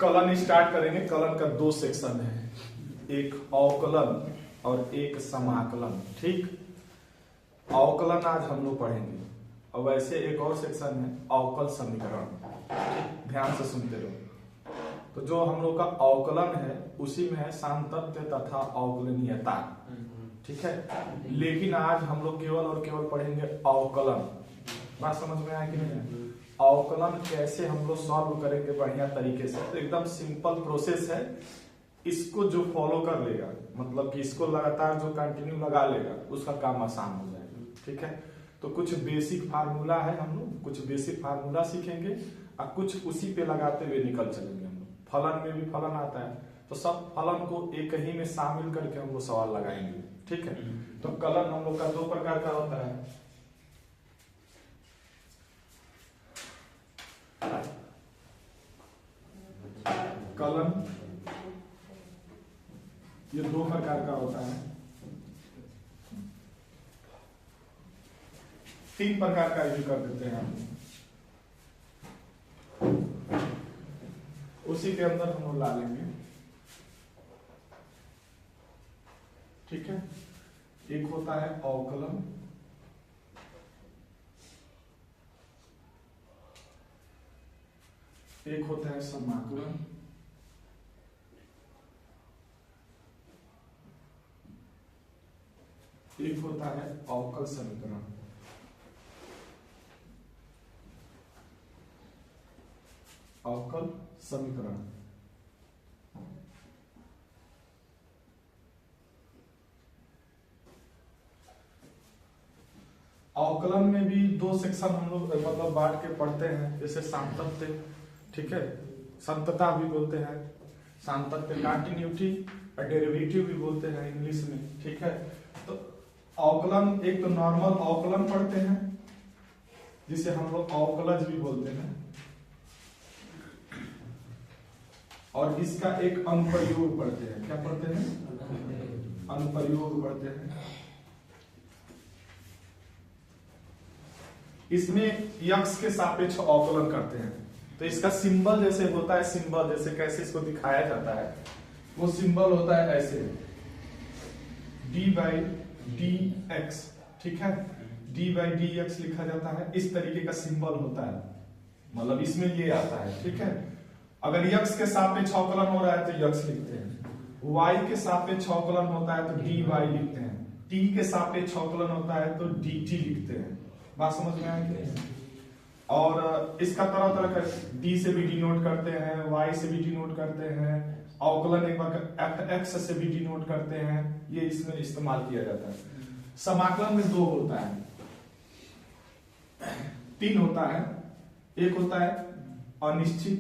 Kiln start करेंगे। Kiln का दो सेक्शन है, एक अवकलन और एक समाकलन। ठीक, अवकलन आज हम लोग पढ़ेंगे और वैसे एक और सेक्शन है अवकल समीकरण। ध्यान से सुनते रहो। तो जो हम लोग का अवकलन है उसी में है सान्तत्य तथा अवकलनीयता। ठीक है, लेकिन आज हम लोग केवल और केवल पढ़ेंगे अवकलन। बात समझ में आया कि नहीं? अवकलन कैसे हम लोग सॉल्व करेंगे बढ़िया तरीके से। तो एकदम सिंपल प्रोसेस है, इसको जो फॉलो कर लेगा, मतलब कि इसको लगातार जो कंटिन्यू लगा लेगा, उसका काम आसान हो जाएगा। ठीक है, तो कुछ बेसिक फार्मूला है, हम लोग कुछ बेसिक फार्मूला सीखेंगे और कुछ उसी पे लगाते हुए निकल चलेंगे हम लोग। फलन में भी फलन आता है, तो सब फलन को एक ही में शामिल करके हम लोग सवाल लगाएंगे। ठीक है, तो कलन हम लोग का दो प्रकार का होता है। कलन ये दो प्रकार का होता है, तीन प्रकार का भी कर देते हैं हम। उसी के अंदर हम लोग ला लेंगे। ठीक है, एक होता है अवकलन, एक होता है समाकलन, एक होता है अवकल समीकरण। अवकल समीकरण अवकलन में भी दो सेक्शन हम लोग मतलब बांट के पढ़ते हैं, जैसे सान्तत्य। ठीक है, संतता भी बोलते हैं, सान्तत्य कंटिन्यूटी और डेरिवेटिव भी बोलते हैं इंग्लिश में। ठीक है, तो अवकलन एक तो नॉर्मल अवकलन पढ़ते हैं जिसे हम लोग अवकलज भी बोलते हैं, और इसका एक अनुप्रयोग पढ़ते हैं। क्या पढ़ते हैं? अनुप्रयोग पढ़ते हैं। इसमें यक्स के सापेक्ष अवकलन करते हैं। तो इसका सिंबल जैसे होता है, सिंबल जैसे कैसे इसको दिखाया जाता है, वो सिंबल होता है ऐसे डी बाई डी एक्स। ठीक है, डी बाई डी एक्स लिखा जाता है, इस तरीके का सिंबल होता है, मतलब इसमें ये आता है। ठीक है, अगर यक्स के सापेक्ष अवकलन हो रहा है तो यक्स लिखते हैं, वाई के सापेक्ष अवकलन होता है तो डी वाई लिखते हैं, टी के सापेक्ष अवकलन होता है तो डी टी लिखते हैं। बात समझ में आएगी? और इसका तरह तरह का डी से भी डिनोट करते हैं, वाई से भी डिनोट करते हैं, अवकलन एक बार एफ एक्स से भी डिनोट करते हैं, ये इसमें इस्तेमाल किया जाता है। समाकलन में दो होता है, तीन होता है। एक होता है अनिश्चित,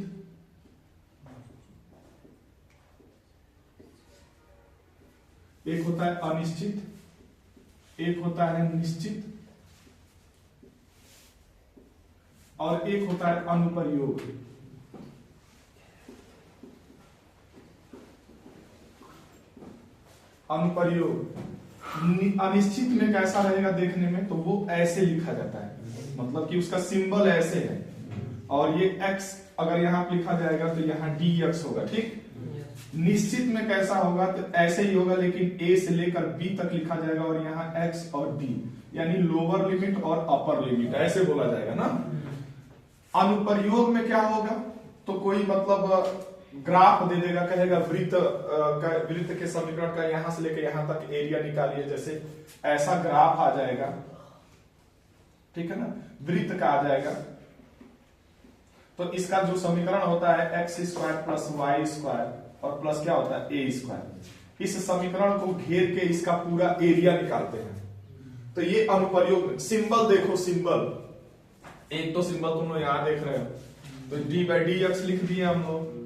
एक होता है अनिश्चित, एक होता है निश्चित, और एक होता है अनुप्रयोग। अनुप्रयोग अनिश्चित में कैसा रहेगा देखने में, तो वो ऐसे लिखा जाता है, मतलब कि उसका सिंबल ऐसे है, और ये x अगर यहां पे लिखा जाएगा तो यहां dx होगा। ठीक, निश्चित में कैसा होगा तो ऐसे ही होगा, लेकिन a से लेकर b तक लिखा जाएगा और यहाँ x और d, यानी लोअर लिमिट और अपर लिमिट, ऐसे बोला जाएगा ना। अनुप्रयोग में क्या होगा, तो कोई मतलब ग्राफ दे देगा, कहेगा वृत्त के समीकरण का यहां से लेकर यहां तक एरिया निकालिए, जैसे ऐसा ग्राफ आ जाएगा। ठीक है ना, वृत्त का आ जाएगा, तो इसका जो समीकरण होता है x square plus y square और प्लस क्या होता है ए स्क्वायर, इस समीकरण को घेर के इसका पूरा एरिया निकालते हैं। तो ये अनुप्रयोग। सिंबल देखो, सिंबल एक तो सिंबल तुम लोग यहां देख रहे हो, तो डी बाई डी एक्स लिख दिए हम लोग,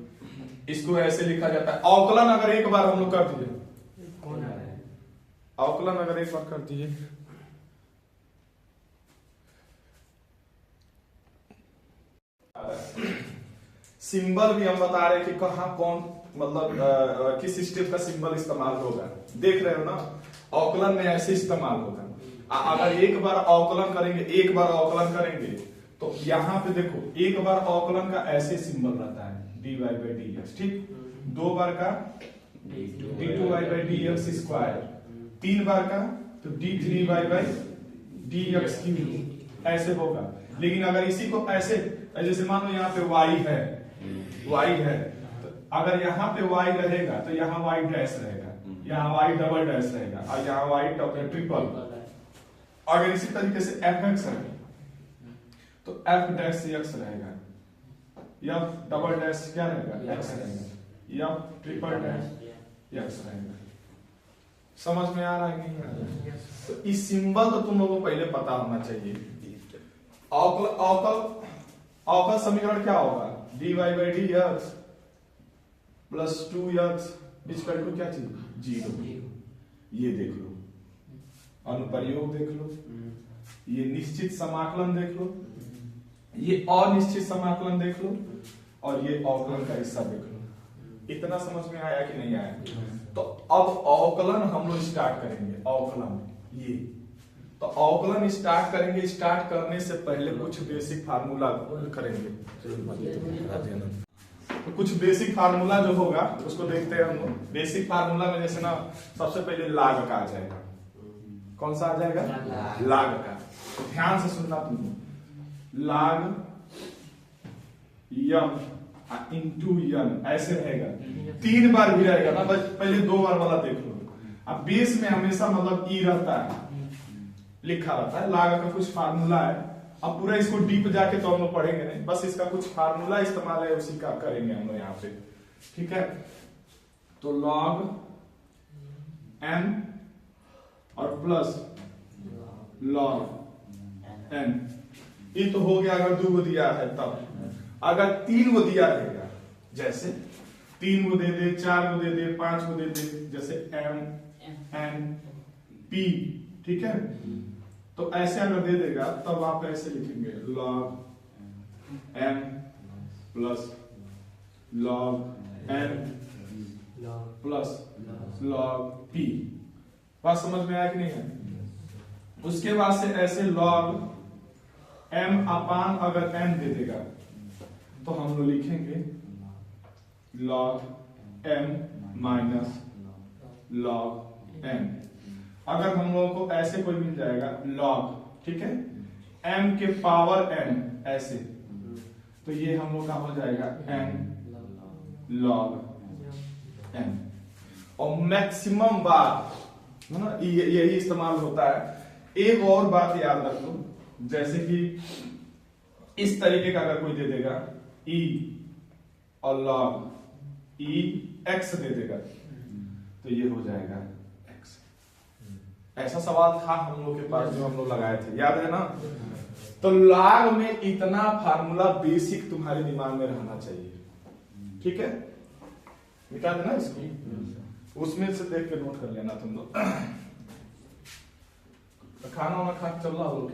इसको ऐसे लिखा जाता है। अवकलन अगर एक बार हम लोग कर दिए, अवकलन अगर एक बार कर दिए, सिंबल भी हम बता रहे कि कहां कौन मतलब किस स्टेप का सिंबल इस्तेमाल होगा। देख रहे हो ना, अवकलन में ऐसे इस्तेमाल होगा। अगर एक बार अवकलन करेंगे, तो यहाँ पे देखो एक बार अवकलन का ऐसे सिंबल रहता है, dy by dx, ठीक। 2 बार का d2y by dx स्क्वायर, 3 बार का तो d3y by dx क्यूब, ऐसे होगा। लेकिन अगर इसी को ऐसे, जैसे मान लो यहाँ पे y है तो अगर यहाँ पे y रहेगा तो यहाँ y डैश रहेगा, यहाँ y डबल डैश रहेगा और यहाँ y ट्रिपल। अगर इसी तरीके से fx है तो f डैश x रहेगा, f डबल डैश क्या रहेगा, x रहेगा, f ट्रिपल डैश x रहेगा। समझ में आ रहा है नहीं आ रहा? तो इस सिंबल तो तुम लोगों को पहले पता होना चाहिए। अवकल समीकरण क्या होगा, dy by dx plus 2x equal to क्या चीज, 0। ये देख लो, अनुप्रयोग देख लो, ये निश्चित समाकलन देख लो, ये अनिश्चित समाकलन देख लो, और ये अवकलन का हिस्सा देख लो। इतना समझ में आया कि नहीं आया? तो अब अवकलन हम लोग स्टार्ट करेंगे। अवकलन ये तो अवकलन स्टार्ट करेंगे। स्टार्ट करने से पहले कुछ बेसिक फार्मूला करेंगे। तो कुछ बेसिक फार्मूला जो होगा उसको देखते हैं हम लोग। बेसिक फार्मूला में जैसे ना सबसे पहले लाग का आ जाएगा। कौन सा आ जाएगा, लाग का। ध्यान से सुनना तुम, लाग यम इंटू यन ऐसे रहेगा। 3 बार भी रहेगा ना, बस पहले 2 बार वाला देख लो। अब बेस में हमेशा मतलब ई रहता है, लिखा रहता है। लाग का कुछ फार्मूला है। अब पूरा इसको डीप जाके तो हम लोग पढ़ेंगे नहीं, बस इसका कुछ फार्मूला इस्तेमाल है, उसी का करेंगे हम लोग यहाँ पे, ठीक है। तो log n और प्लस log n, ये तो हो गया अगर 2 को दिया है तब। अगर 3 को दिया रहेगा, जैसे 3 को दे दे, 4 को दे दे, 5 को दे दे, जैसे m n p, ठीक है। तो ऐसे अगर दे देगा तब आप ऐसे लिखेंगे log m plus log n plus log p। बात समझ में आया कि नहीं है? उसके बाद से ऐसे log m अपान अगर n दे देगा तो हम लोग लिखेंगे log m minus log n। अगर हम लोगों को ऐसे कोई मिल जाएगा log, ठीक है, m के पावर n ऐसे, तो ये हम लोग का हो जाएगा n log n। और मैक्सिमम बार है ना, यही इस्तेमाल होता है। एक और बात याद रख लो, जैसे कि इस तरीके का अगर कोई दे देगा e और log e x दे देगा तो ये हो जाएगा x। ऐसा सवाल था हम लोग के पास जो हम लोग लगाए थे, याद है ना? तो log में इतना फार्मूला बेसिक तुम्हारे दिमाग में रहना चाहिए, ठीक है। निकाल देना इसको, उसमें से देख के नोट कर लेना तुम लोग। तो खाना वाना खा चल रहा हो लोग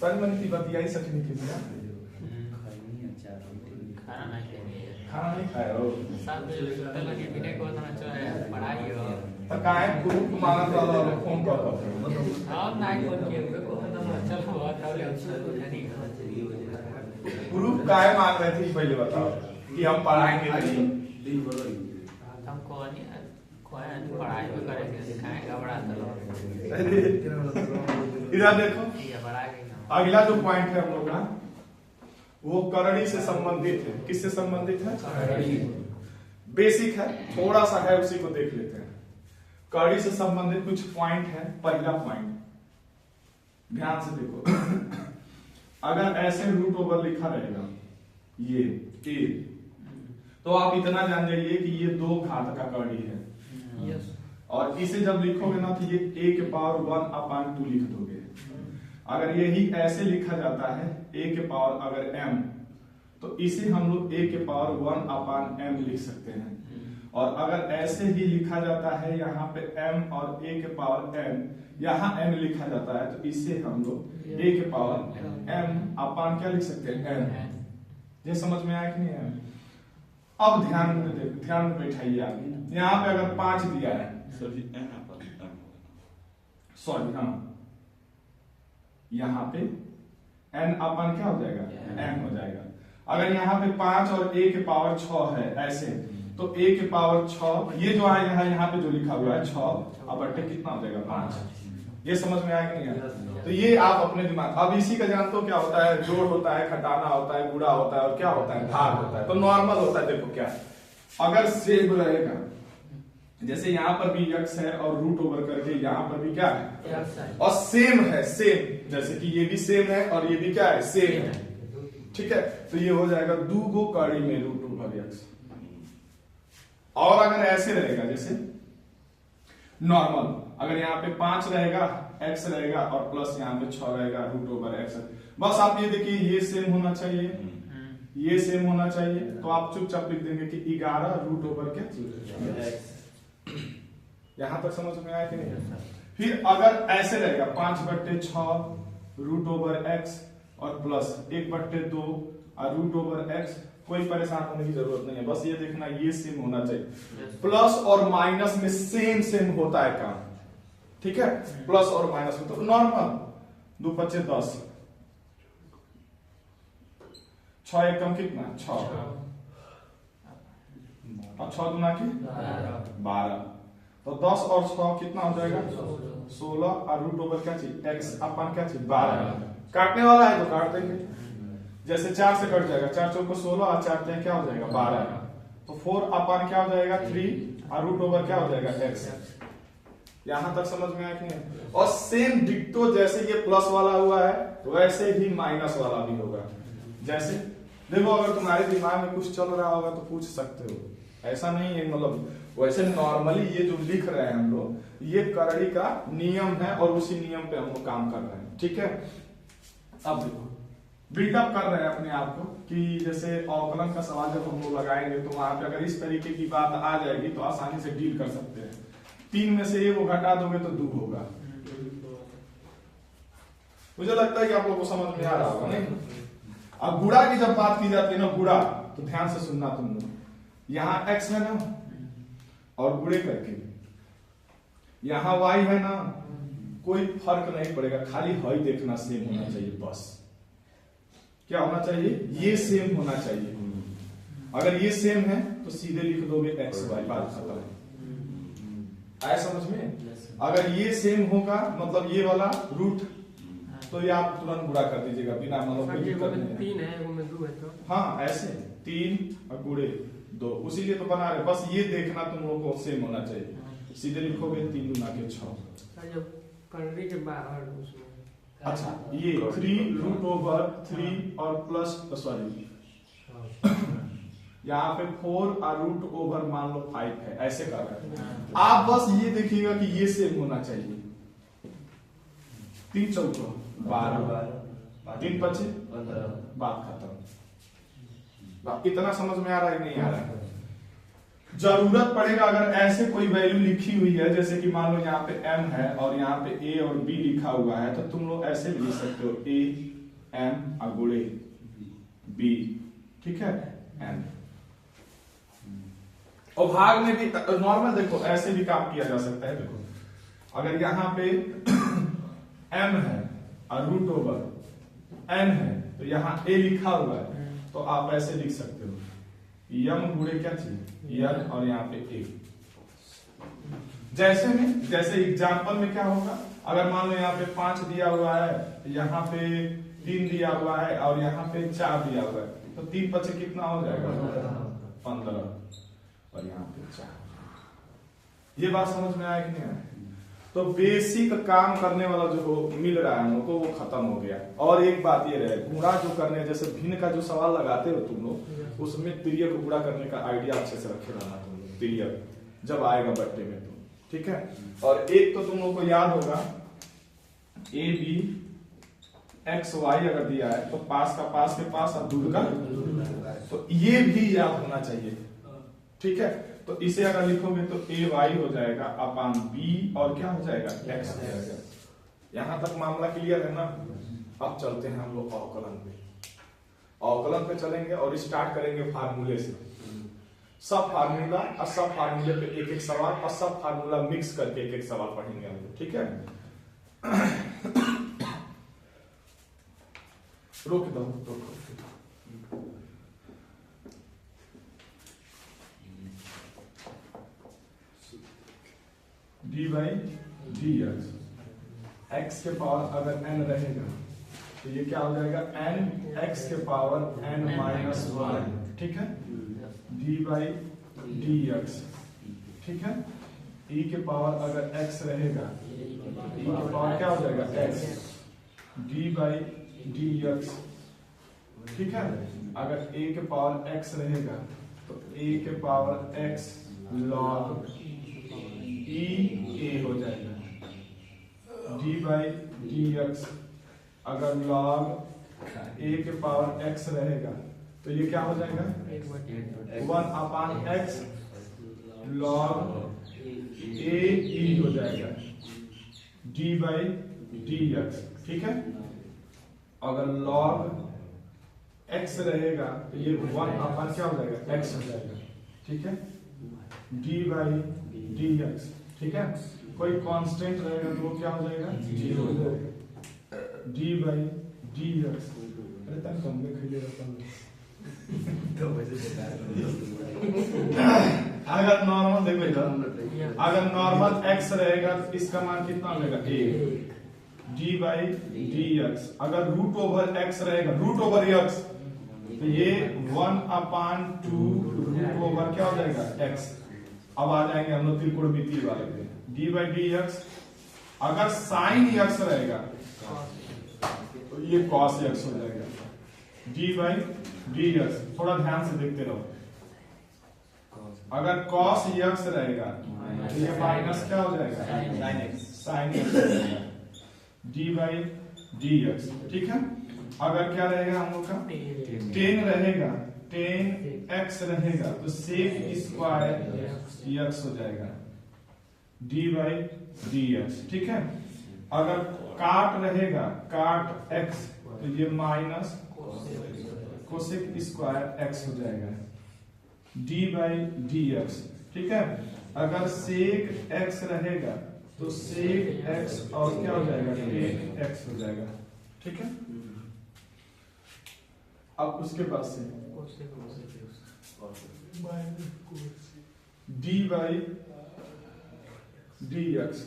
तन मन की बात यही सकनी थी ना। खाना नहीं खाए हो पढ़ाई हो तो काहे ग्रुप मांगा था फोन कर और ना फोन किए चलो ग्रुप काहे मांग रहे थे पहले बताओ कि हम पढ़ाएंगे नहीं। हमको नहीं पढ़ाई भी करेंगे, दिखाएंगे बड़ा इधर देखो, अगला जो पॉइंट है हम लोग का वो करड़ी से संबंधित है। किससे संबंधित है? करड़ी। बेसिक है, थोड़ा सा है, उसी को देख लेते हैं। करड़ी से संबंधित कुछ पॉइंट है। पहला पॉइंट ध्यान से देखो। अगर ऐसे रूट ओवर लिखा रहेगा ये a, तो आप इतना जान जाइए कि ये 2 घात का करड़ी है। यस। और इसे जब लिखोगे ना तो ये a के पावर 1/2 लिख दोगे। अगर यही ऐसे लिखा जाता है a के पावर अगर m, तो इसे हम लोग a के पावर 1/m लिख सकते हैं। और अगर ऐसे ही लिखा जाता है यहाँ पे m और a के पावर n, यहाँ n लिखा जाता है, तो इसे हम लोग a के पावर m अपान क्या लिख सकते हैं, n। ये समझ में आया कि नहीं आया? अब ध्यान में बैठाइए आप। यहाँ पे अगर 5 दिया है, सॉरी हाँ, यहाँ पे n अपान क्या हो जाएगा, m हो जाएगा। अगर यहाँ पे 5 और a के पावर 6 है ऐसे, तो a के पावर 6 ये जो है यहाँ पे जो लिखा हुआ है 6 अब बट्टे कितना हो जाएगा 5। ये समझ में आया कि नहीं आया? तो ये आप अपने दिमाग, अब इसी का जानते हो क्या होता है, जोड़ होता है, घटाना होता है, गुणा होता है और क्या होता है, भाग होता है। तो नॉर्मल होता है, देखो क्या अगर सेम रहेगा, जैसे यहाँ पर भी x है और रूट ओवर करके यहाँ पर भी क्या है और सेम है, सेम जैसे कि ये भी सेम है और ये भी क्या है, सेम है, ठीक है। तो ये हो जाएगा 2 गो कड़ी में रूट ओवर x। और अगर ऐसे रहेगा जैसे नॉर्मल, अगर यहाँ पे 5 रहेगा, x रहेगा और प्लस यहाँ पे 6 रहेगा रूट ओवर x। बस आप ये देखिए ये सेम होना चाहिए, ये सेम होना चाहिए, तो आप चुपचाप लिख देंगे कि 11 रूट ओवर के। यहां तक समझ में आया कि नहीं? फिर अगर ऐसे रहेगा 5/6 रूट ओवर x और प्लस 1/2 और रूट ओवर x, कोई परेशान होने की जरूरत नहीं है, बस ये देखना ये सेम होना चाहिए। प्लस और माइनस में सेम सेम होता है काम, ठीक है, प्लस और माइनस में तो नॉर्मल 2 × 5 = 10, 6 × 1 कितना 6 और 6 × 2 = 12, तो 10 और 6 कितना हो जाएगा 16 और रूट ओवर क्या चाहिए x अपन क्या चाहिए 12। काटने वाला है तो काट देंगे, जैसे 4 से कट जाएगा, 4 × 4 = 16 और 4 × 3 क्या हो जाएगा 12, तो 4 अपन क्या हो जाएगा 3 और रूट ओवर क्या हो जाएगा x। यहां तक समझ में आया कि नहीं? और सेम डिक्टो जैसे ये प्लस वाला हुआ है वैसे ही माइनस वाला भी होगा। जैसे देखो अगर तुम्हारे दिमाग में कुछ चल रहा होगा तो पूछ सकते हो, ऐसा नहीं है, मतलब वैसे नॉर्मली ये जो लिख रहे हैं हम लोग ये करड़ी का नियम है और उसी नियम पे हम लोग काम कर रहे हैं, ठीक है। अब देखो बिल्डअप कर रहे हैं अपने आप को कि जैसे अवकलन का सवाल जब हम लोग लगाएंगे तो वहां पे अगर इस तरीके की बात आ जाएगी तो आसानी से डील कर सकते हैं। 3 में से 1 को घटा दोगे तो 2 होगा। मुझे लगता है कि आप लोग को समझ में आ रहा होगा नहीं? अब गुणा की जब बात की जाती है ना, गुणा, तो ध्यान से सुनना तुम लोग, यहाँ x है ना और गुणे करके यहाँ y है ना, कोई फर्क नहीं पड़ेगा, खाली हई देखना सेम होना चाहिए, बस क्या होना चाहिए ये सेम होना चाहिए। अगर ये सेम है तो सीधे लिख दोगे x y, बात खत्म। आया समझ में? अगर ये सेम होगा मतलब ये वाला रूट, तो ये आप तुरंत गुणा कर दीजिएगा बिना मतलब 3 है वो में 2 है तो हाँ ऐसे 3 और गुणे 2, उसीलिए तो बना रहे, बस ये देखना तुम लोगों को सेम होना चाहिए, सीधे लिखोगे 3 × 6। जब करने के बाहर उसमें अच्छा ये 3 रूट ओवर 3 और प्लस सॉरी यहाँ पे 4 और रूट ओवर मान लो 5 है, ऐसे कर रहे हैं आप। बस ये देखिएगा कि ये सेम होना चाहिए। 3 × 4 = 12, 3 × 5 = 15, बात खत्म। इतना समझ में आ रहा है नहीं आ रहा है? जरूरत पड़ेगा अगर ऐसे कोई वैल्यू लिखी हुई है, जैसे कि मान लो यहाँ पे m है और यहाँ पे a और b लिखा हुआ है, तो तुम लोग ऐसे भी लिख सकते हो a m और गुणे b, ठीक है m। और भाग में भी नॉर्मल देखो ऐसे भी काम किया जा सकता है। देखो अगर यहाँ पे m है और रूट ओवर n है तो यहाँ a लिखा हुआ है, तो आप ऐसे लिख सकते हो यम गुणे क्या चाहिए यन और यहाँ पे a। जैसे एग्जांपल में क्या होगा, अगर मान लो यहाँ पे 5 दिया हुआ है, यहाँ पे 3 दिया हुआ है और यहाँ पे 4 दिया हुआ है, तो 3 × 5 कितना हो जाएगा 15 और यहाँ पे 4। ये बात समझ में आया कि नहीं आया? तो बेसिक काम करने वाला जो मिल रहा है हमको वो खत्म हो गया। और एक बात ये रहे, गुणा जो करने जैसे भिन्न का जो सवाल लगाते हो तुम लोग, उसमें तिर्यक गुणा करने का आइडिया अच्छे से रखे रहना तुम लोग, तिर्यक जब आएगा बट्टे में तो, ठीक है। और एक तो तुम लोग को याद होगा ए बी एक्स वाई अगर दिया है तो पास का पास के पास और दूर का, तो ये भी याद होना चाहिए, ठीक है। तो इसे अगर लिखोगे तो ए वाई हो जाएगा अपान बी और क्या हो जाएगा एक्स हो जाएगा। यहां तक मामला क्लियर है ना? अब चलते हैं हम लोग अवकलन पे। अवकलन पे चलेंगे और स्टार्ट करेंगे फार्मूले से। सब फार्मूला और सब फार्मूले पे एक एक सवाल और सब फार्मूला मिक्स करके एक एक सवाल पढ़ेंगे हम लोग, ठीक है। रोक दो D by d x. X के पावर अगर n रहेगा तो ये क्या हो जाएगा n x के पावर n माइनस 1, ठीक है, डी बाई डी एक्स, ठीक है। e के पावर अगर x रहेगा, e के पावर क्या हो जाएगा x, D by d x, ठीक है। अगर a के पावर x रहेगा तो a के power x log e a हो जाएगा, डी बाई डी एक्स। अगर log a के पावर x रहेगा तो ये क्या हो जाएगा 1/x log a e हो जाएगा, डी बाई डी एक्स, ठीक है। अगर log x रहेगा तो ये 1/, क्या हो जाएगा x हो जाएगा, ठीक है, डी बाई डी एक्स, ठीक है। कोई कांस्टेंट रहेगा तो वो क्या हो जाएगा 0 हो जाएगा, डी बाई डी एक्स। अरे तक कम में खेले अगर नॉर्मल देख लेगा, अगर नॉर्मल x रहेगा तो इसका मान कितना हो जाएगा 1, डी बाई डी एक्स। अगर रूट ओवर x रहेगा, रूट ओवर x, तो ये 1/2 रूट ओवर क्या हो जाएगा x। अब आ जाएंगे हम लोग त्रिकोणमिति वाले पे, डी बाई डी एक्स। अगर साइन x रहेगा तो ये cos x हो जाएगा, डी बाई डी एक्स। थोड़ा ध्यान से देखते रहो। अगर cos x रहेगा तो ये माइनस क्या हो जाएगा साइन x हो जाएगा, डी बाई डी एक्स, ठीक है। अगर क्या रहेगा हम लोग का tan रहेगा, tan x रहेगा तो sec स्क्वायर x हो जाएगा, डी बाई डी एक्स, ठीक है। अगर काट रहेगा, काट x, तो ये माइनस कोसेक स्क्वायर x हो जाएगा, डी बाई डी एक्स, ठीक है। अगर सेक x रहेगा तो सेक x और क्या हो जाएगा टेन x हो जाएगा, ठीक है। अब उसके बाद से D by d x,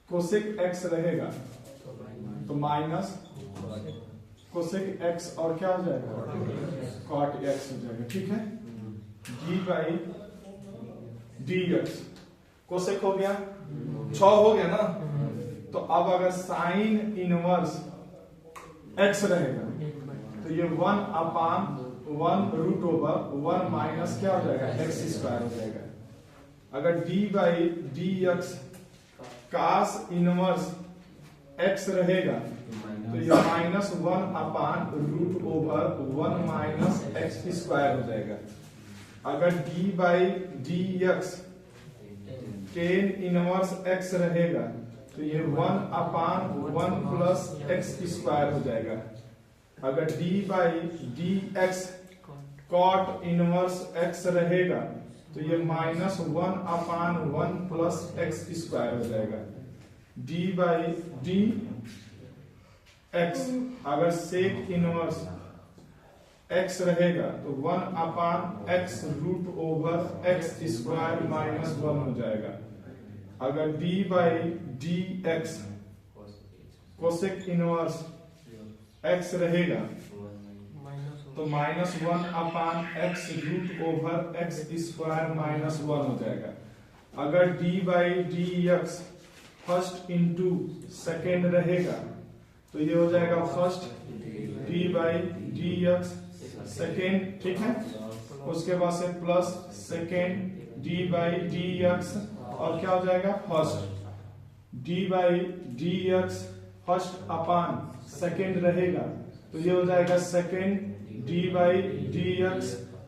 cosec x रहेगा तो माइनस कोसेक x और क्या हो जाएगा कॉट x हो जाएगा, ठीक है। D by d x, cosec हो गया 6 हो गया ना। तो अब अगर साइन इनवर्स x रहेगा तो ये 1/1 रूट ओवर 1 माइनस क्या हो जाएगा x स्क्वायर हो जाएगा। अगर d by d x cos inverse x रहेगा तो ये -1/√ ओवर 1 माइनस x स्क्वायर हो जाएगा। अगर d by d x tan inverse x रहेगा तो ये 1/1 प्लस x स्क्वायर हो जाएगा। अगर d by d x cot inverse x रहेगा तो ये -1/1 प्लस x स्क्वायर हो जाएगा। d बाई डी एक्स अगर सेक इनवर्स x रहेगा तो 1/x root over x square -1 हो जाएगा। अगर d by d x cosec inverse x रहेगा तो -1/x root over x square -1 हो जाएगा। अगर d by d x first into second रहेगा तो ये हो जाएगा first d by d x second, ठीक है। उसके बाद से plus second d by d x और क्या हो जाएगा first d by d x first upon second रहेगा तो ये हो जाएगा second d by d x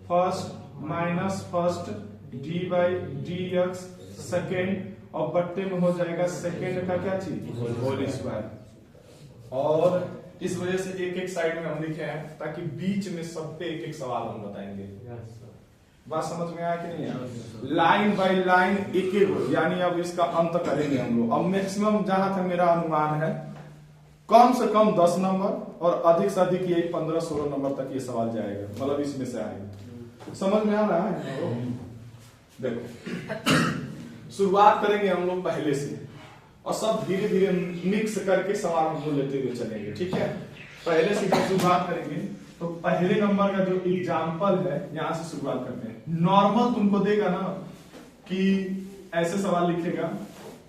first minus first d by d x second और बट्टे में हो जाएगा सेकेंड का क्या चीज होल स्क्वायर। और इस वजह से एक एक साइड में हम लिखे हैं ताकि बीच में सब पे एक एक सवाल हम बताएंगे। बात समझ में आया कि नहीं है? लाइन बाय लाइन एक एक, यानी अब इसका अंत करेंगे हम लोग। अब मैक्सिमम जहां तक मेरा अनुमान है कम से कम 10 नंबर और अधिक से अधिक ये 15-16 नंबर तक ये सवाल जाएगा, मतलब इसमें से आएगा। समझ में आ रहा है? देखो शुरुआत करेंगे हम लोग पहले से और सब धीरे धीरे मिक्स करके सवाल हम लोग लेते हुए चलेंगे, ठीक है। पहले से जब शुरुआत करेंगे तो पहले नंबर का जो एग्जाम्पल है यहां से शुरुआत करते हैं। नॉर्मल तुमको देगा ना कि ऐसे सवाल लिखेगा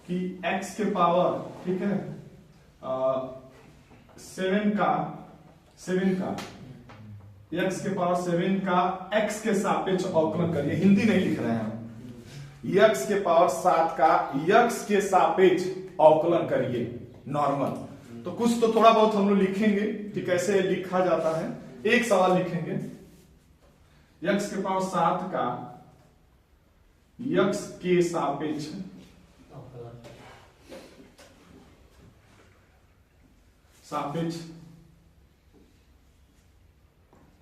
कि x के पावर, ठीक है, 7 का x के पावर 7 का x के सापेक्ष अवकलन करिए। हिंदी नहीं लिख रहे हैं हम, x के पावर 7 का x के सापेक्ष अवकलन करिए नॉर्मल। तो कुछ तो थोड़ा बहुत हम लोग लिखेंगे कि कैसे लिखा जाता है। एक सवाल लिखेंगे x के पावर 7 का x के सापेक्ष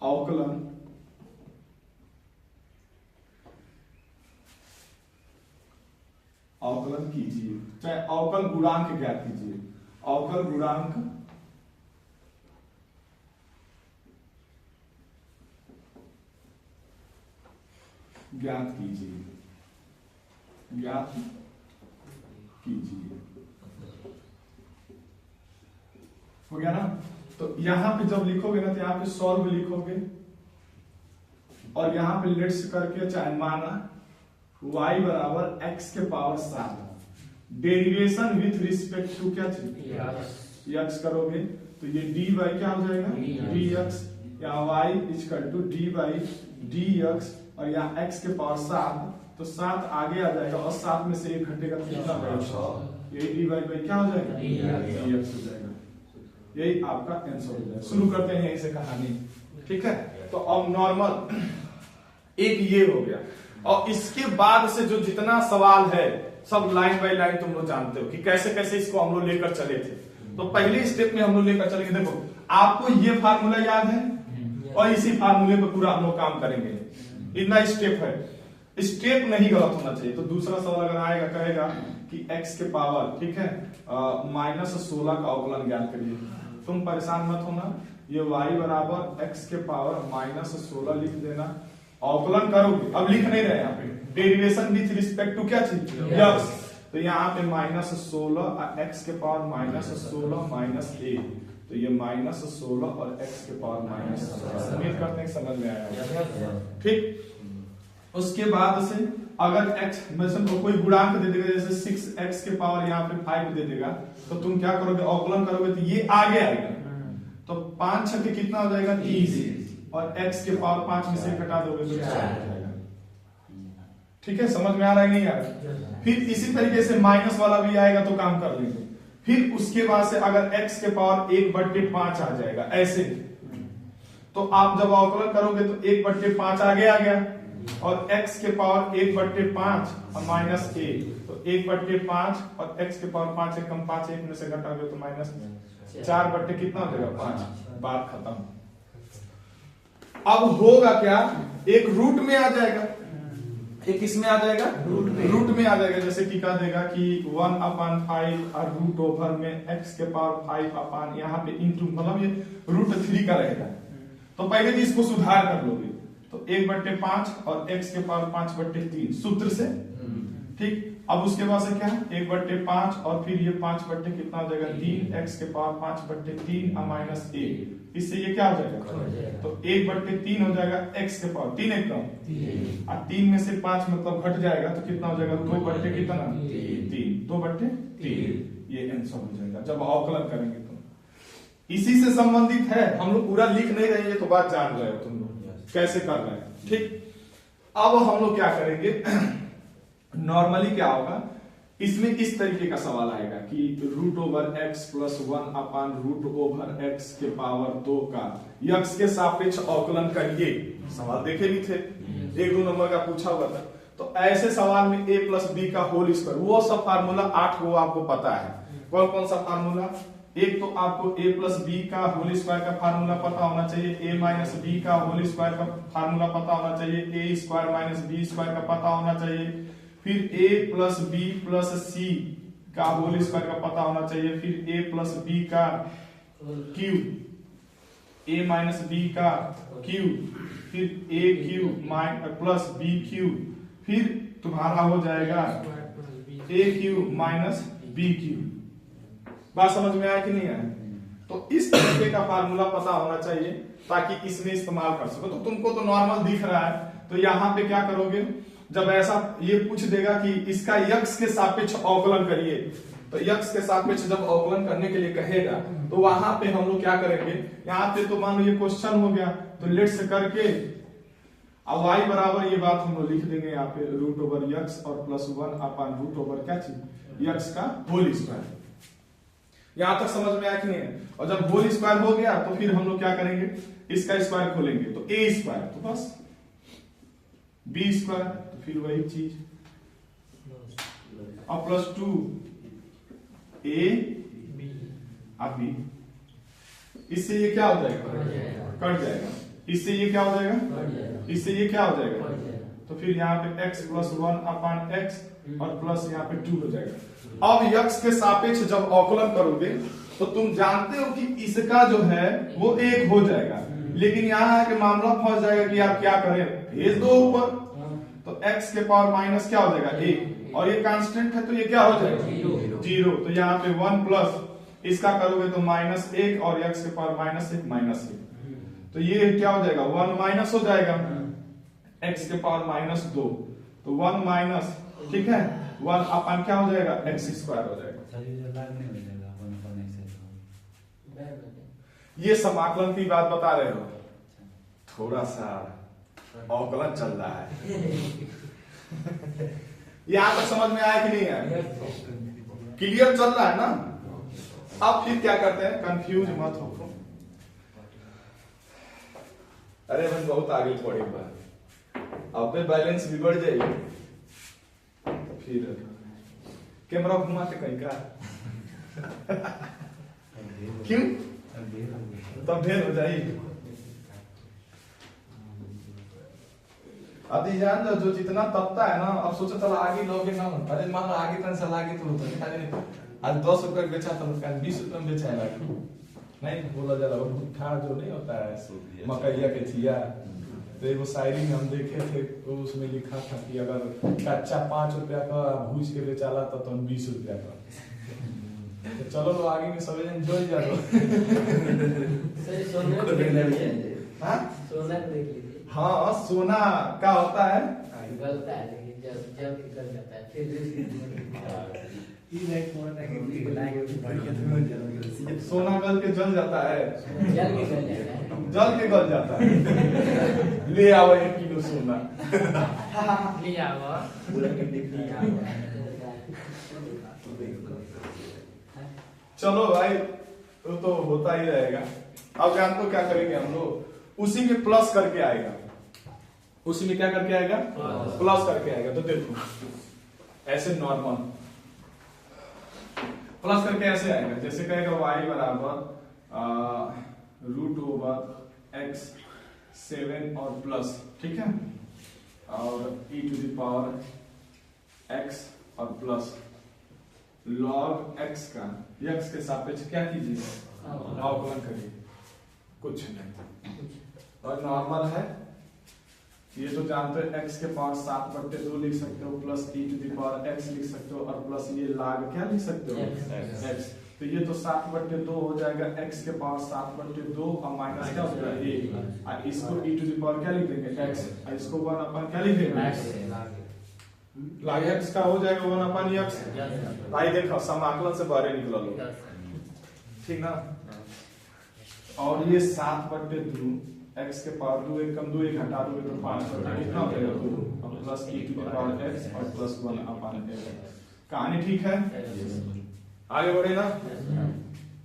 अवकलन कीजिए, चाहे अवकल गुणांक ज्ञात कीजिए। अवकल गुणांक ज्ञात कीजिए, ज्ञात कीजिए। हो गया ना। तो यहां पे जब लिखोगे ना तो यहां पे सॉल्व लिखोगे और यहां पे लेट्स करके चाहे माना y बराबर x के power 7, derivation with respect to क्या चीज x करोगे तो ये dy क्या हो जाएगा dx, यहाँ y equal to dy dx और यहाँ x के पावर 7 तो 7 आगे आ जाएगा और 7 में से 1 घटेगा तो कितना बचेगा, ये dy बाई क्या हो जाएगा dx हो जाएगा। यही आपका आंसर हो जाएगा। शुरू करते हैं यहीं से कहानी, ठीक है। तो अब नॉर्मल एक ये हो गया और इसके बाद से जो जितना सवाल है सब लाइन बाय लाइन तुम लोग जानते हो कि कैसे कैसे इसको हम लोग लेकर चले थे। तो पहले स्टेप में हम लोग लेकर चलेंगे। देखो आपको ये फार्मूला याद है और इसी फार्मूले पे पूरा हम लोग काम करेंगे। इतना स्टेप है, स्टेप नहीं गलत होना चाहिए। तो दूसरा सवाल अगर आएगा कहेगा कि x के पावर, ठीक है, -16 का अवकलन ज्ञात करिए। तुम परेशान मत होना, ये y बराबर x के पावर -16 लिख देना, अवकलन करोगे। अब लिख नहीं रहे यहाँ पे, डेरिवेशन विथ रिस्पेक्ट टू क्या चीज x। तो यहाँ पे -16 x के पावर -16 -1, तो ये -16 और x के पावर -16। उम्मीद करते हैं समझ में आया, ठीक। उसके बाद से अगर x में कोई गुणांक दे देगा, जैसे 6x के पावर यहाँ पे 5 दे देगा, तो तुम क्या करोगे, अवकलन करोगे तो ये आगे आएगा। तो 5 छक्के कितना हो जाएगा 30 और x के पावर 5 में से घटा दोगे तो 4 हो जाएगा। ठीक है, समझ में आ रहा है नहीं आ रहा। फिर इसी तरीके से माइनस वाला भी आएगा तो काम कर लेंगे। फिर उसके बाद से अगर x के पावर 1/5 आ जाएगा ऐसे, तो आप जब अवकलन करोगे तो 1/5 आगे आ गया और x के पावर 1/5 और -1, तो 1/5 और x के पावर 5 से कम 5 1 में से घटाओगे तो -4 बट्टे कितना हो जाएगा 5। बात खत्म। अब होगा क्या, एक रूट में आ जाएगा, एक इसमें आ जाएगा रूट में आ जाएगा। जैसे कि कह देगा कि 1/5 और रूट ओवर में x के पावर 5 अपान यहाँ पे इंटू, मतलब ये √3 का रहेगा। तो पहले भी इसको सुधार कर लोगे तो 1/5 और x के पावर 5/3 सूत्र से, ठीक। अब उसके बाद से क्या 1/5 और फिर ये 5 बट्टे कितना हो जाएगा 3, x के पावर 5/3 और -1, इससे ये क्या हो जाएगा तो 1/3 हो जाएगा x के पावर 3 एकदम और 3 में से 5 मतलब घट जाएगा तो कितना हो जाएगा 2/3, 2/3 ये आंसर हो जाएगा जब अवकलन करेंगे। तो इसी से संबंधित है, हम लोग पूरा लिख नहीं रहे हैं तो बात जान रहे हो तुम लोग कैसे कर रहे हैं, ठीक। अब हम लोग क्या करेंगे, नॉर्मली क्या होगा, इसमें इस तरीके का सवाल आएगा कि √x + 1 अपान √x के पावर 2 का x के सापेक्ष अवकलन करिए। सवाल देखे भी थे, 1-2 नंबर का पूछा हुआ था। तो ऐसे सवाल में a + b का होल स्क्वायर, वो सब फार्मूला 8 वो आपको पता है। कौन कौन सा फार्मूला, एक तो आपको a + b का होल स्क्वायर का फार्मूला पता होना चाहिए, a - b का होल स्क्वायर का फार्मूला पता होना चाहिए, a² - b² का पता होना चाहिए, फिर a + b + c का होल स्क्वायर का पता होना चाहिए, फिर a + b का क्यूब, a - b का क्यूब, फिर a³ + b³, फिर तुम्हारा हो जाएगा ए क्यूब माइनस बी क्यूब। बात समझ में आया कि नहीं आया? तो इस तरीके का फार्मूला पता होना चाहिए ताकि इसमें इस्तेमाल कर सको। तो तुमको तो नॉर्मल दिख रहा है, तो यहाँ पे क्या करोगे, जब ऐसा ये पूछ देगा कि इसका यक्स के सापेक्ष अवकलन करिए, तो यक्स के सापेक्ष जब अवकलन करने के लिए कहेगा तो वहां पे हम लोग क्या करेंगे, यहाँ पे तो मान लो ये क्वेश्चन हो गया, तो लेट्स करके अब y बराबर ये बात हम लोग लिख देंगे यहाँ पे रूट ओवर यक्स और प्लस 1 अपन रूट ओवर क्या चीज यक्स का होल स्क्वायर। यहां तक समझ में आया कि नहीं है? और जब होल स्क्वायर हो गया तो फिर हम लोग क्या करेंगे, इसका स्क्वायर खोलेंगे तो ए स्क्वायर, तो बस बी स्क्वायर, तो फिर वही चीज और प्लस 2 ए अब बी। इससे ये क्या हो जाएगा, कट जाएगा। इससे ये क्या हो जाएगा, इससे ये क्या हो जाएगा, तो फिर यहाँ पे x प्लस 1 अपान एक्स और प्लस यहाँ पे 2 हो जाएगा। अब यक्स के सापेक्ष जब अवकलन करोगे तो तुम जानते हो कि इसका जो है वो एक हो जाएगा, लेकिन यहाँ आके मामला फंस जाएगा कि आप क्या करें, भेज दो ऊपर, तो x के पावर माइनस क्या हो जाएगा 1, और ये कांस्टेंट है तो ये क्या हो जाएगा 0, तो यहाँ पे 1 प्लस इसका करोगे तो -1 और x के पावर -1 तो ये क्या हो जाएगा 1 माइनस हो जाएगा x के पावर -2, तो 1 माइनस, ठीक है, 1 अपन क्या हो जाएगा x स्क्वायर हो जाएगा। ये समाकलन की बात बता रहे हो, थोड़ा सा अवकलन चल रहा है। यहां तक समझ में आया कि नहीं आया, क्लियर चल रहा है ना? अब फिर क्या करते हैं, कंफ्यूज मत हो, अरे भाई बहुत आगे पड़े अब पे बैलेंस बिगड़ जाएगी, फिर कैमरा घुमा के कहीं का क्यों, तब ढेर हो जाएगी। अभी जान लो जो जितना तपता है ना, अब सोचो चलो आगे लोगे ना, अरे मान लो आगे तन से आगे तो आज 10 रुपए बेचा तो 20 रुपए में बेचा है, नहीं बोला जा रहा भुट्टा जो नहीं होता है मकैया के थिया, तो वो शायरी में हम देखे थे तो उसमें लिखा था कि अगर कच्चा 5 रुपया का भूज के बेचाला तो 20 रुपया का। तो चलो लो आगे में सब एंजॉय जा लो। हाँ सोना क्या होता है, गलता है लेकिन जब निकल जाता है फिर सोना गल के जल जाता है, जल के गल जाता है, जल के गल जाता है। ले आओ 1 किलो सोना, ले आओ चलो भाई वो तो होता ही रहेगा। अब जानते हो क्या करेंगे हम लोग, उसी में प्लस करके आएगा, उसी में क्या करके आएगा, प्लस करके आएगा। तो देखो ऐसे नॉर्मल प्लस करके ऐसे आएगा, जैसे कहेगा y बराबर रूट ओवर x 7 और प्लस, ठीक है, और e to the power x और प्लस log x का x के सापेक्ष क्या कीजिए, अवकलन करिए, कुछ नहीं, और नॉर्मल है ये तो जानते हो, x के पावर 7/2 लिख सकते हो, plus e to the power x लिख सकते हो, और प्लस ये log क्या लिख सकते हो x, तो ये तो 7/2 हो जाएगा, x के पावर 7/2 और माइनस क्या हो जाएगा 1, और इसको e टू द पावर क्या लिख देंगे x, और इसको 1 अपन क्या लिख देंगे log x का हो जाएगा 1 अपन x। भाई देखो समाकलन से बाहर निकला लो, ठीक ना, और ये 7/2 x के पावर 2 1 कम 2 1 घटा दोगे तो 5 कितना हो जाएगा 2, और plus e to the power x और प्लस 1 अपन x। कहानी ठीक है, आगे बढ़े ना।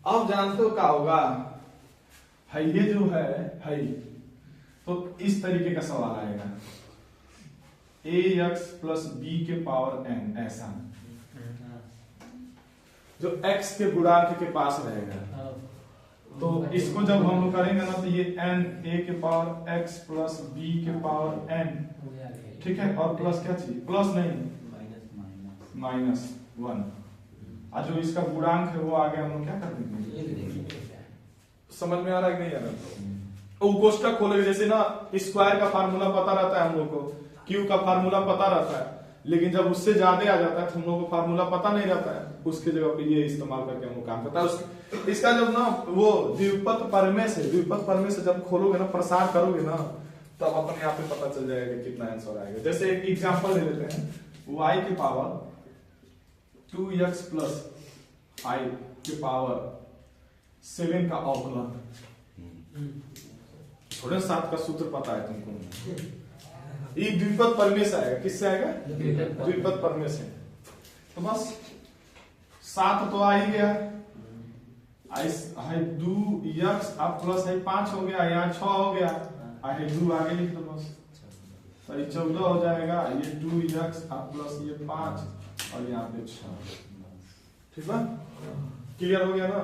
अब जानते हो क्या होगा, है ये जो है तो इस तरीके का सवाल आएगा, ax प्लस b के पावर n, ऐसा जो x के गुणांक के पास रहेगा, तो इसको जब हम लोग करेंगे ना तो ये n a के पावर x प्लस b के पावर n, ठीक है, और प्लस क्या चाहिए, प्लस नहीं -1, और जो इसका गुणांक है वो आगे हम लोग क्या कर देंगे, समझ में आ रहा है कि नहीं आ रहा, वो कोष्टक खोलोगे, जैसे ना स्क्वायर का फार्मूला पता रहता है हम लोग को, क्यू का फार्मूला पता रहता है, लेकिन जब उससे ज्यादा आ जाता है तो हम लोग को फार्मूला पता नहीं रहता है, उसके जगह पे ये इस्तेमाल करके हम लोग काम करता है। इसका जब ना वो द्विपद प्रमेय से जब खोलोगे ना, प्रसार करोगे ना, तब अपने आप ही पता चल जाएगा कि कितना आंसर आएगा। जैसे एक एग्जांपल ले लेते हैं, y की पावर 2x प्लस i की पावर 7 का अवकलन। थोड़े 7 का सूत्र पता है तुमको, ये द्विपद प्रमेय से आएगा। किससे आएगा? द्विपद प्रमेय से। तो बस 7 तो आ ही गया, है 2x अब प्लस है 5 हो गया, यहाँ 6 हो गया, है 2 आगे लिख दो बस, तो ये 14 हो जाएगा, ये 2x अब प्लस ये 5 और यहाँ पे 6। ठीक है, क्लियर हो गया ना?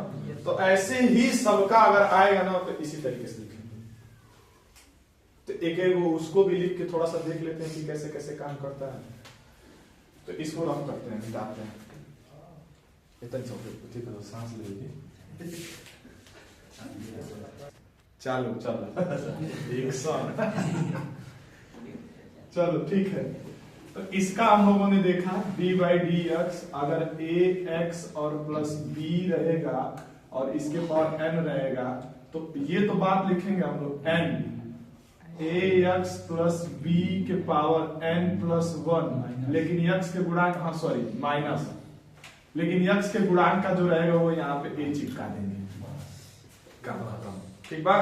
तो ऐसे ही सबका अगर आएगा ना तो इसी तरीके से लिखेंगे। तो एक एक वो उसको भी लिख के थोड़ा सा देख लेते हैं कि कैसे कैसे काम करता है। तो इसको रफ करते हैं, मिटाते हैं। इतना चौके करो, सांस लेगी। चलो चलो ठीक है। तो इसका हम लोगों ने देखा d/dx अगर ax और प्लस b रहेगा और इसके पावर n रहेगा, तो ये तो बात लिखेंगे हम लोग n ax प्लस b के पावर n प्लस 1, लेकिन x के गुणांक, हाँ सॉरी माइनस, लेकिन x के गुणांक का जो रहेगा वो यहाँ पे a चिपका देंगे, काम खत्म। ठीक बा?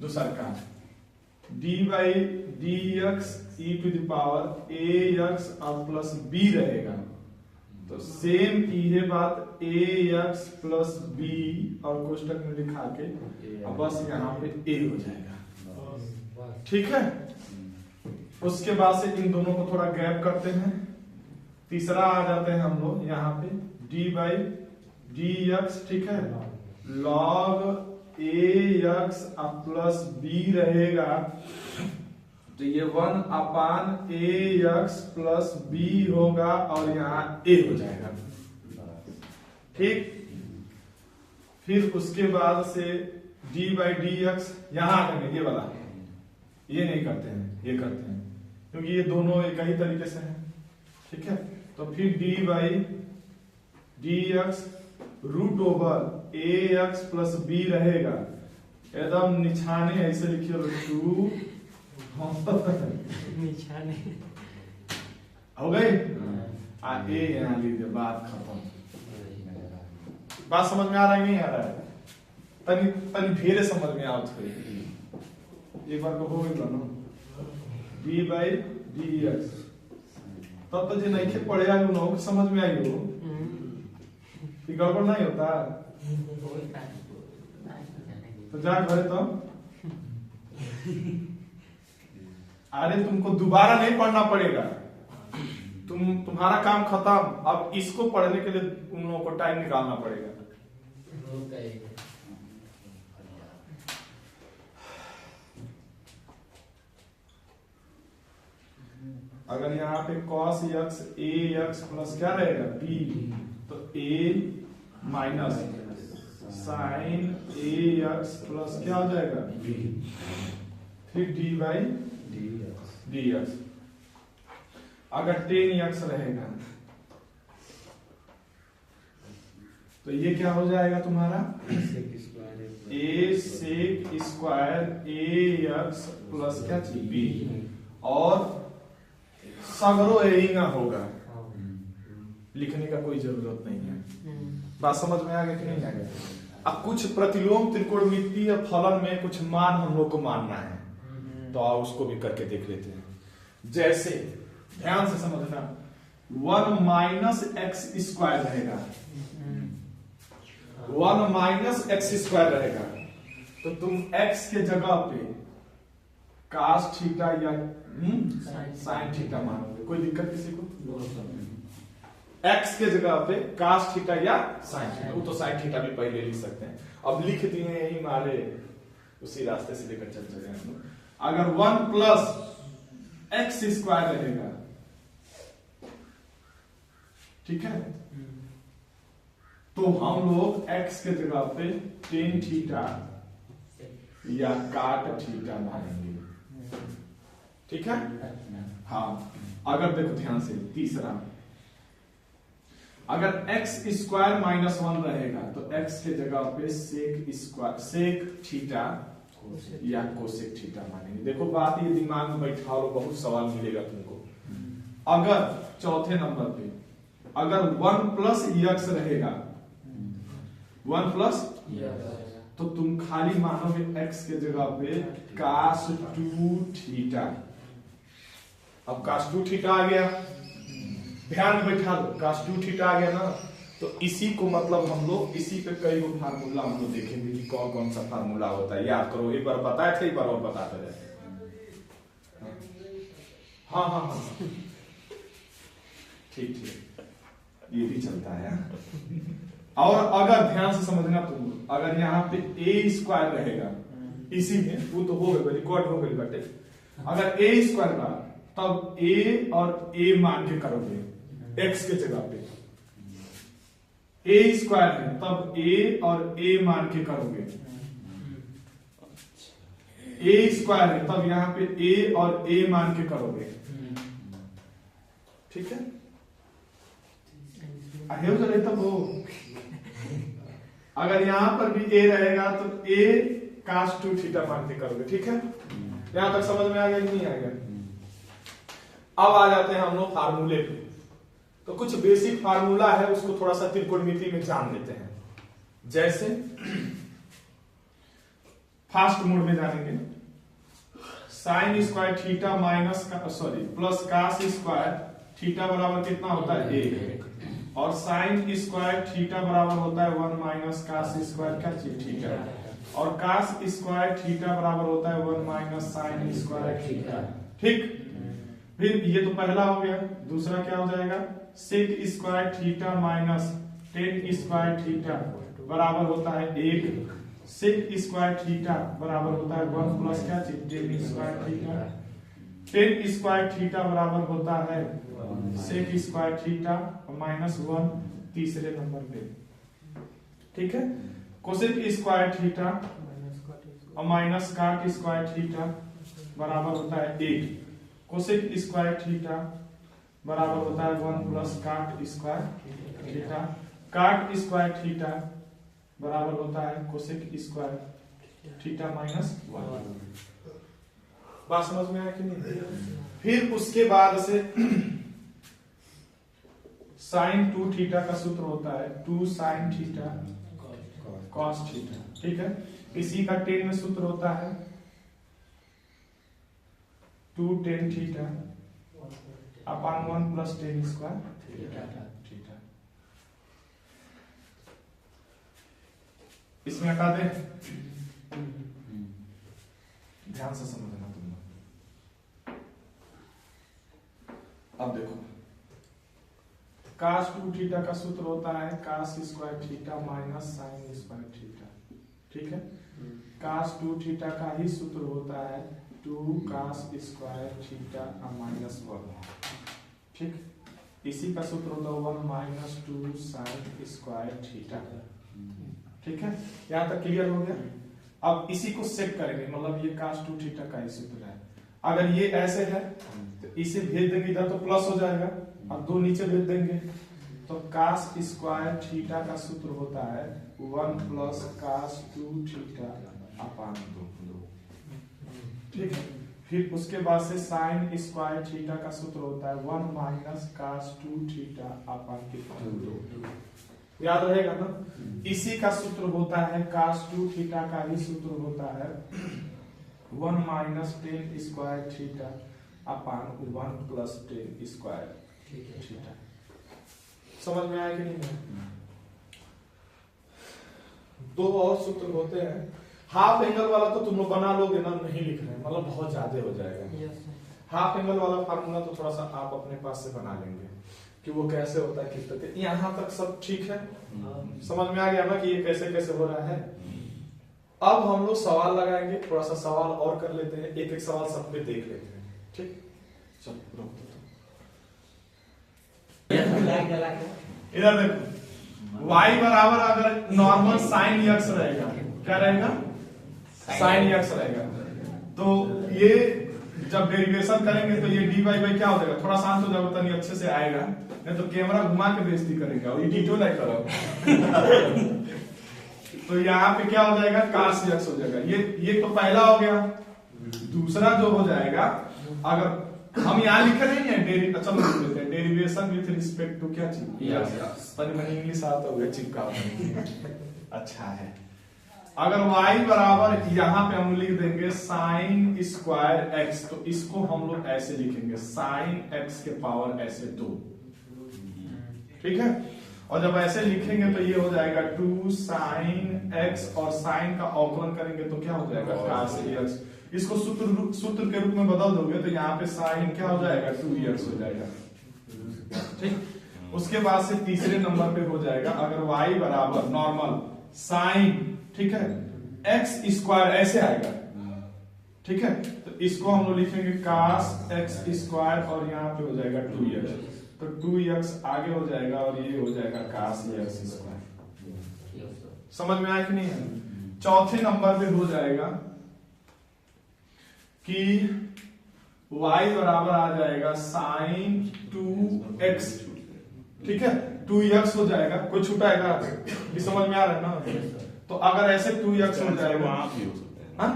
दूसरा काम d/dx e to the power ax और प्लस b रहेगा, तो सेम ये बात ax प्लस b और कोष्टक में लिखा के अब बस यहाँ पे a हो जाएगा। ठीक है, उसके बाद से इन दोनों को थोड़ा गैप करते हैं। तीसरा आ जाते हैं हम लोग यहाँ पे d/dx। ठीक है, log ax प्लस b रहेगा, तो ये 1/ax प्लस b होगा और यहाँ a हो जाएगा। ठीक, फिर उसके बाद से d/dx यहाँ करेंगे, ये वाला, ये नहीं करते हैं, ये करते हैं क्योंकि ये दोनों एक ही तरीके से हैं। ठीक है, तो फिर d/dx root over ax plus b रहेगा, एकदम निछाने ऐसे लिखिए 2 निशाने हो गई, a यहाँ लीजिए, बात खत्म। बात समझ में आ रहा है नहीं आ रहा है? तनी तनी धीरे समझ में आओ थोड़ी, एक बार को हो गई ना d/dx, तब तो जो नहीं पढ़े आलू ना समझ में आई हो कि गड़बड़ नहीं होता, तो जा घरे। तो अरे तुमको दोबारा नहीं पढ़ना पड़ेगा, तुम्हारा काम खत्म। अब इसको पढ़ने के लिए उन लोगों को टाइम निकालना पड़ेगा। अगर यहाँ पे cos x ax प्लस क्या रहेगा b, तो a minus sin ax plus क्या हो जाएगा b, फिर d/dx। अगर tan x रहेगा तो ये क्या हो जाएगा तुम्हारा a sec square ax plus क्या चीज b, और सगरो एइंगा होगा, लिखने का कोई जरूरत नहीं है। बात समझ में आ गया कि नहीं आ गया? अब कुछ प्रतिलोम त्रिकोणमितीय फलन में कुछ मान हम लोग को मानना है, तो आओ उसको भी करके देख लेते हैं। जैसे ध्यान से समझना, 1 माइनस एक्स स्क्वायर रहेगा, 1 माइनस एक्स स्क्वायर रहेगा, तो तुम x के जगह पे cos थीटा या sin थीटा मानोगे, कोई दिक्कत किसी को? x के जगह पे cos थीटा या sin थीटा, वो तो sin थीटा भी पहले लिख सकते हैं, अब लिख दिए यही मारे उसी रास्ते से लेकर चल चले हम लोग। अगर 1 प्लस एक्स स्क्वायर रहेगा, ठीक है, तो हम लोग x के जगह पे tan थीटा या काट थीटा मानेंगे। ठीक है। हाँ, अगर देखो ध्यान से तीसरा, अगर x स्क्वायर माइनस 1 रहेगा तो x के जगह पे सेक थीटा या कोसेक थीटा मानेंगे। देखो बात ये दिमाग में बैठा लो, बहुत सवाल मिलेगा तुमको। अगर चौथे नंबर पे अगर 1 प्लस x रहेगा, 1 प्लस, तो तुम खाली मानोगे x के जगह पे cos 2 थीटा। अब cos 2 थीटा आ गया, ध्यान में बैठा लो, cos 2 थीटा आ गया ना, तो इसी को मतलब हम लोग इसी पे कई गो फार्मूला हम लोग देखेंगे कि कौन कौन सा फार्मूला होता है। याद करो, एक बार बताए थे, एक बार और बताते रहे। हाँ हाँ हाँ, ठीक ठीक, ये भी चलता है। और अगर ध्यान से समझना तुम, अगर यहाँ पे a स्क्वायर रहेगा, इसी में वो तो हो गए, रिकॉर्ड हो गई बटे, अगर a स्क्वायर का तब a और a मान के करोगे x के जगह पे, a स्क्वायर है तब a और a मान के करोगे, a स्क्वायर है तब यहाँ पे a और a मान के करोगे। ठीक है, तब वो अगर यहां पर भी a रहेगा तो a cos 2 थीटा मान के करोगे। ठीक है, यहां तक समझ में आ गया कि नहीं आ गया? अब आ जाते हैं हम लोग फार्मूले पे। तो कुछ बेसिक फार्मूला है, उसको थोड़ा सा त्रिकोणमिति में जान लेते हैं। जैसे फास्ट मोड में जानेंगे, sine square theta minus plus cos square theta बराबर कितना होता है 1, और साइन स्क्वायर थीटा बराबर होता है 1 माइनस कास स्क्वायर क्या चीज थीटा, और कास स्क्वायर थीटा बराबर होता है 1 माइनस साइन स्क्वायर थीटा। ठीक, फिर ये तो पहला हो गया। दूसरा क्या हो जाएगा, sec square theta minus tan square theta बराबर होता है 1, सेक स्क्वायर थीटा बराबर होता है 1 प्लस क्या चीज ten square theta, ten square theta बराबर होता है सेक स्क्वायर थीटा माइनस 1 तीसरे नंबर पे। ठीक है, कोसेक स्क्वायर थीटा और माइनस काट स्क्वायर थीटा बराबर होता है 1, कोसेक स्क्वायर थीटा बराबर होता है 1 प्लस काट स्क्वायर थीटा, काट स्क्वायर थीटा बराबर होता है कोसेक स्क्वायर थीटा माइनस 1। बात समझ में आया कि नहीं? फिर उसके बाद से साइन 2 थीटा का सूत्र होता है 2 साइन थीटा कॉस थीटा। ठीक है, इसी का 10 में सूत्र होता है 2 tan theta upon 1 plus ten square theta. इसमें हटा दे, ध्यान से समझना तुम लोग। अब देखो, कास 2 थीटा का सूत्र होता है cos square theta minus sine square theta. ठीक है, कास 2 थीटा का ही सूत्र होता है 2 कास स्क्वायर थीटा माइनस 1। ठीक, इसी का सूत्र होता है 1 माइनस 2 साइन स्क्वायर थीटा। ठीक है, यहां तक क्लियर हो गया? अब इसी को सेट करेंगे, मतलब ये कास 2 थीटा का ही सूत्र है। अगर ये ऐसे है तो इसे भेज देंगे इधर तो प्लस हो जाएगा, अब 2 नीचे भेज देंगे तो कास स्क्वायर थीटा का सूत्र होता है 1 प्लस कास 2 थीटा अपॉन 2। ठीक है, फिर उसके बाद से साइन स्क्वायर थीटा का सूत्र होता है 1 माइनस कास 2 थीटा अपॉन 2। याद रहेगा ना? इसी का सूत्र होता है कास 2 थीटा का ही सूत्र होता है 1 minus tan square theta upon 1 plus ten square theta. समझ में आया कि नहीं? 2 और सूत्र होते हैं। हाफ एंगल वाला तो तुम लोग बना लोगे ना, नहीं लिख रहे हैं, मतलब बहुत ज्यादा हो जाएगा। हाफ एंगल वाला फार्मूला तो थोड़ा सा आप अपने पास से बना लेंगे कि वो कैसे होता है, किस तरह। यहाँ तक सब ठीक है, समझ में आ गया ना कि ये कैसे कैसे हो रहा है। अब हम लोग सवाल लगाएंगे, थोड़ा सा सवाल और कर लेते हैं, एक एक सवाल सब पे देख लेते हैं। ठीक, चलो रोक दो। इधर देखो, y बराबर अगर नॉर्मल साइन x रहेगा, क्या रहेगा? साइन एक्स रहेगा। तो ये जब डेरिवेशन करेंगे तो ये dy बाई क्या हो जाएगा, थोड़ा शांत हो जाओ तनी अच्छे से आएगा, नहीं तो कैमरा घुमा के बेइज्जती करेगा और एडिटो नहीं करो। तो यहाँ पे क्या हो जाएगा, cos x हो जाएगा। ये तो पहला हो गया। दूसरा जो हो जाएगा, अगर हम यहाँ लिखे नहीं है चलो लिख लेते हैं, डेरिवेशन विथ रिस्पेक्ट टू क्या चीज, तनी मनी इंग्लिश आता होगा चिपका अच्छा है। अगर y बराबर यहाँ पे हम लिख देंगे साइन स्क्वायर एक्स, तो इसको हम लोग ऐसे लिखेंगे साइन एक्स के पावर ऐसे 2, ठीक है। और जब ऐसे लिखेंगे तो ये हो जाएगा 2 साइन एक्स, और साइन का अवकलन करेंगे तो क्या हो जाएगा cos x। इसको सूत्र के रूप में बदल दोगे तो यहाँ पे साइन क्या हो जाएगा 2x हो जाएगा, ठीक। उसके बाद से तीसरे नंबर पे हो जाएगा, अगर y बराबर नॉर्मल साइन, ठीक है, एक्स स्क्वायर ऐसे आएगा, ठीक है, तो इसको हम लोग लिखेंगे cos x स्क्वायर, और यहाँ पे हो जाएगा 2x, तो 2x आगे हो जाएगा और ये हो जाएगा cos x स्क्वायर। समझ में आया कि नहीं है। चौथे नंबर पे हो जाएगा कि y बराबर आ जाएगा साइन 2x, ठीक है, 2x हो जाएगा, कोई छुटाएगा, ये समझ में आ रहा है ना। तो अगर ऐसे 2x हो जाएगा, हाँ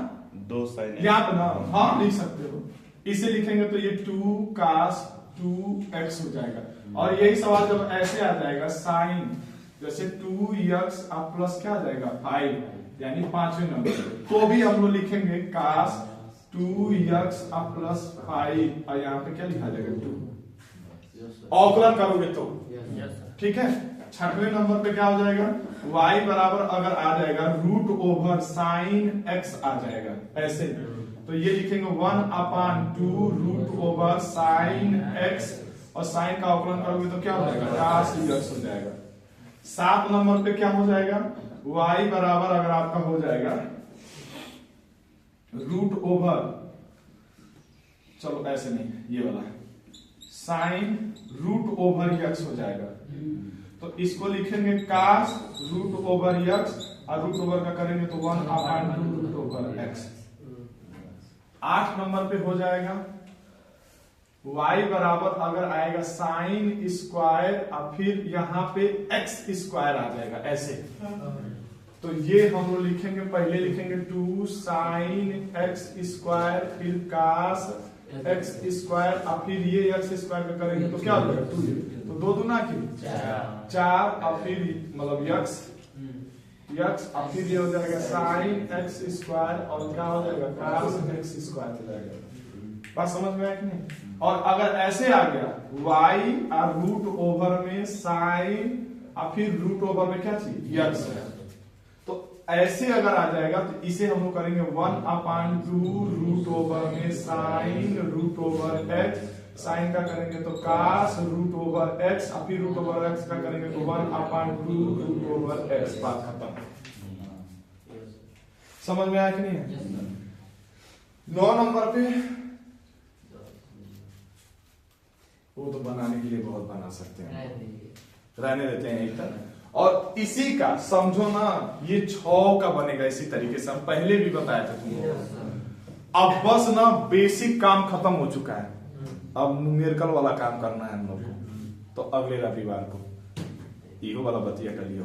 दो साइन यहाँ पे ना, हाँ लिख सकते हो, इसे लिखेंगे तो ये 2 cos 2x हो जाएगा। और यही सवाल जब ऐसे आ जाएगा साइन, जैसे 2x अब प्लस क्या आ जाएगा 5, यानी पांचवें नंबर, तो भी हम लोग लिखेंगे cos 2x अब प्लस 5, और यहाँ पे क्या लिखा जाएगा 2, अवकलन करोगे तो, ठीक है। छठवें नंबर पे क्या हो जाएगा, y बराबर अगर आ जाएगा रूट ओवर साइन x आ जाएगा ऐसे, तो ये लिखेंगे 1/2 रूट ओवर साइन x, और साइन का अवकलन करोगे तो क्या हो जाएगा cos x हो जाएगा। 7 नंबर पे क्या हो जाएगा, y बराबर अगर आपका हो जाएगा रूट ओवर, चलो ऐसे नहीं, ये वाला साइन रूट ओवर x हो जाएगा, तो इसको लिखेंगे cos रूट ओवर x, और रूट ओवर का करेंगे तो 1/2 रूट ओवर x। 8 नंबर पे हो जाएगा y बराबर अगर आएगा साइन स्क्वायर, और फिर यहाँ पे x स्क्वायर आ जाएगा ऐसे, तो ये हम लोग लिखेंगे, पहले लिखेंगे 2 साइन x स्क्वायर, फिर cos x स्क्वायर, और फिर ये x स्क्वायर का करेंगे तो क्या हो जाएगा 2, तो 2 दूना की 4, और फिर मतलब x, और फिर ये हो जाएगा साइन x स्क्वायर, और क्या हो जाएगा cos x स्क्वायर हो जाएगा। बात समझ में आया कि नहीं। और अगर ऐसे आ गया y और रूट ओवर में साइन, और फिर रूट ओवर में क्या चीज x, तो ऐसे अगर आ जाएगा तो इसे हम लोग करेंगे 1/2 रूट ओवर में sine root over x, sine का करेंगे तो cos रूट ओवर x, और फिर रूट ओवर x का करेंगे तो 1/2 रूट ओवर x। बात खत्म। समझ में आया कि नहीं। 9 नंबर पे वो तो बनाने के लिए बहुत बना सकते हैं, रहने देते हैं एक तक। और इसी का समझो ना, ये 6 का बनेगा इसी तरीके से, हम पहले भी बताया था तुमको। अब बस ना बेसिक काम खत्म हो चुका है, अब न्यूमेरिकल वाला काम करना है हम लोग को, तो अगले रविवार को इहो वाला बतिया कर लियो।